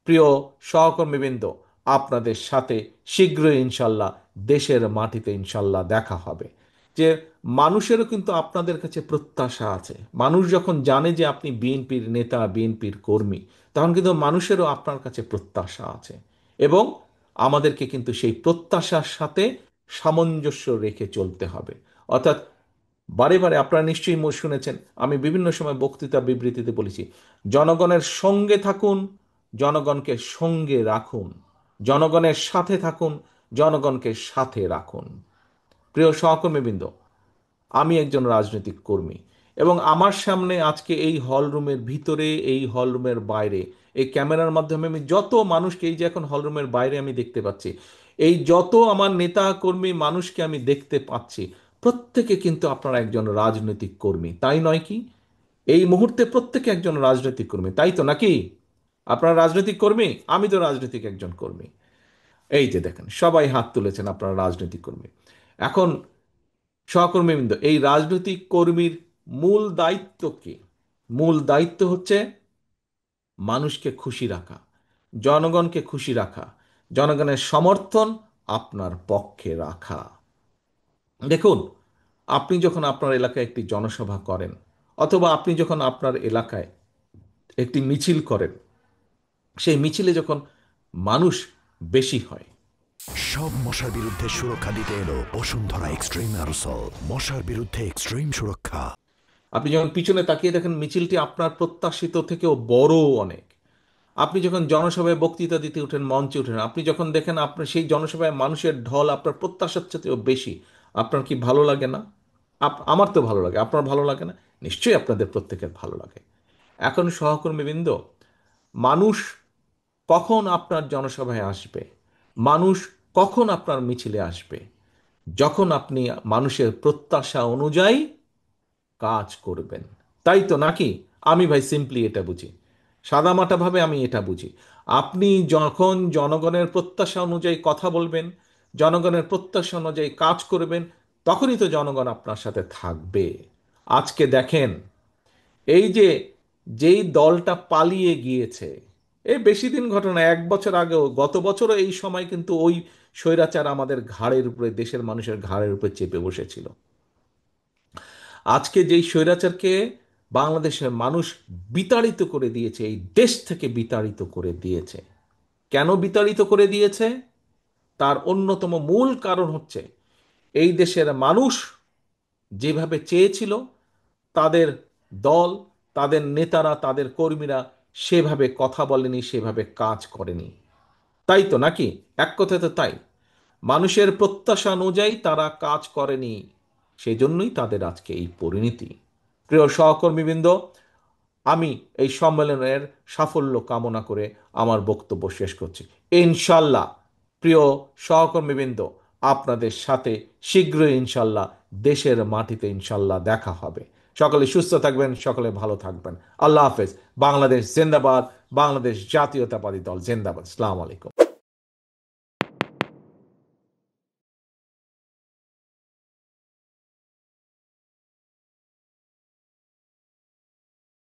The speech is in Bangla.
প্রিয় সহকর্মীবৃন্দ, আপনাদের সাথে শীঘ্রই ইনশাল্লাহ দেশের মাটিতে ইনশাল্লাহ দেখা হবে। যে মানুষেরও কিন্তু আপনাদের কাছে প্রত্যাশা আছে। মানুষ যখন জানে যে আপনি বিএনপির নেতা, বিএনপির কর্মী, তখন কিন্তু মানুষেরও আপনার কাছে প্রত্যাশা আছে। এবং আমাদেরকে কিন্তু সেই প্রত্যাশার সাথে সামঞ্জস্য রেখে চলতে হবে। অর্থাৎ বারে বারে আপনারা নিশ্চয়ই শুনেছেন, আমি বিভিন্ন সময় বক্তৃতা বিবৃতিতে বলেছি, জনগণের সঙ্গে থাকুন, জনগণকে সঙ্গে রাখুন, জনগণের সাথে থাকুন, জনগণকে সাথে রাখুন। প্রিয় সহকর্মীবৃন্দ, আমি একজন রাজনৈতিক কর্মী, এবং আমার সামনে আজকে এই হলরুমের ভিতরে, এই হলরুমের বাইরে, এই ক্যামেরার মাধ্যমে আমি যত মানুষকে, এই যে এখন হলরুমের বাইরে আমি দেখতে পাচ্ছি, এই যত আমার নেতা কর্মী মানুষকে আমি দেখতে পাচ্ছি, প্রত্যেকে কিন্তু আপনারা একজন রাজনৈতিক কর্মী, তাই নয় কি? এই মুহূর্তে প্রত্যেকে একজন রাজনৈতিক কর্মী, তাই তো নাকি? আপনারা রাজনৈতিক কর্মী, আমি তো রাজনৈতিক একজন কর্মী। এই যে দেখেন, সবাই হাত তুলেছেন, আপনারা রাজনৈতিক কর্মী। এখন সহকর্মীবৃন্দ, এই রাজনৈতিক কর্মীর মূল দায়িত্ব কি? মূল দায়িত্ব হচ্ছে মানুষকে খুশি রাখা, জনগণকে খুশি রাখা, জনগণের সমর্থন আপনার পক্ষে রাখা। দেখুন, আপনি যখন আপনার এলাকায় একটি জনসভা করেন, অথবা আপনি যখন আপনার এলাকায় একটি মিছিল করেন, সেই মিছিলে যখন মানুষ বেশি হয়, সব মশার বিরুদ্ধে সুরক্ষা দিতে এলো বসুন্ধরা এক্সট্রিম অ্যারোসল, মশার বিরুদ্ধে এক্সট্রিম সুরক্ষা। আপনি যখন পিছনে তাকিয়ে দেখেন মিছিলটি আপনার প্রত্যাশিত থেকেও বড় অনেক। আপনি যখন জনসভায় বক্তৃতা দিতে উঠেন, মঞ্চে উঠেন, আপনি যখন দেখেন আপনার সেই জনসভায় মানুষের ঢল আপনার প্রত্যাশার চেয়েও বেশি, আপনার কি ভালো লাগে না? আমার তো ভালো লাগে, আপনার ভালো লাগে না? নিশ্চয়ই আপনাদের প্রত্যেকের ভালো লাগে। এখন সহকর্মীবৃন্দ, মানুষ কখন আপনার জনসভায় আসবে, মানুষ কখন আপনার মিছিলে আসবে? যখন আপনি মানুষের প্রত্যাশা অনুযায়ী কাজ করবেন, তাই তো নাকি? আমি ভাই সিম্পলি এটা বুঝি, সাদামাটাভাবে আমি এটা বুঝি। আপনি যখন জনগণের প্রত্যাশা অনুযায়ী কথা বলবেন, জনগণের প্রত্যাশা অনুযায়ী কাজ করবেন, তখনই তো জনগণ আপনার সাথে থাকবে। আজকে দেখেন, এই যে যেই দলটা পালিয়ে গিয়েছে, এই বেশি দিন ঘটনা, 1 বছর আগেও, গত বছরও এই সময় কিন্তু ওই স্বৈরাচার আমাদের ঘাড়ের উপরে, দেশের মানুষের ঘাড়ের উপরে চেপে বসেছিল। আজকে যেই স্বৈরাচারকে বাংলাদেশের মানুষ বিতাড়িত করে দিয়েছে, এই দেশ থেকে বিতাড়িত করে দিয়েছে। কেন বিতাড়িত করে দিয়েছে? তার অন্যতম মূল কারণ হচ্ছে, এই দেশের মানুষ যেভাবে চেয়েছিল, তাদের দল, তাদের নেতারা, তাদের কর্মীরা সেভাবে কথা বলেনি, সেভাবে কাজ করেনি। তাই তো নাকি? এক কথায় তো তাই। মানুষের প্রত্যাশা অনুযায়ী তারা কাজ করেনি, সেই জন্যই তাদের আজকে এই পরিণতি। প্রিয় সহকর্মীবৃন্দ, আমি এই সম্মেলনের সাফল্য কামনা করে আমার বক্তব্য শেষ করছি। ইনশাল্লাহ, প্রিয় সহকর্মীবৃন্দ, আপনাদের সাথে শীঘ্রই ইনশাল্লাহ দেশের মাটিতে ইনশাল্লাহ দেখা হবে। সকলে সুস্থ থাকবেন, সকলে ভালো থাকবেন। আল্লাহ হাফেজ। বাংলাদেশ জিন্দাবাদ। বাংলাদেশ জাতীয়তাবাদী দল জিন্দাবাদ। আসসালামু আলাইকুম।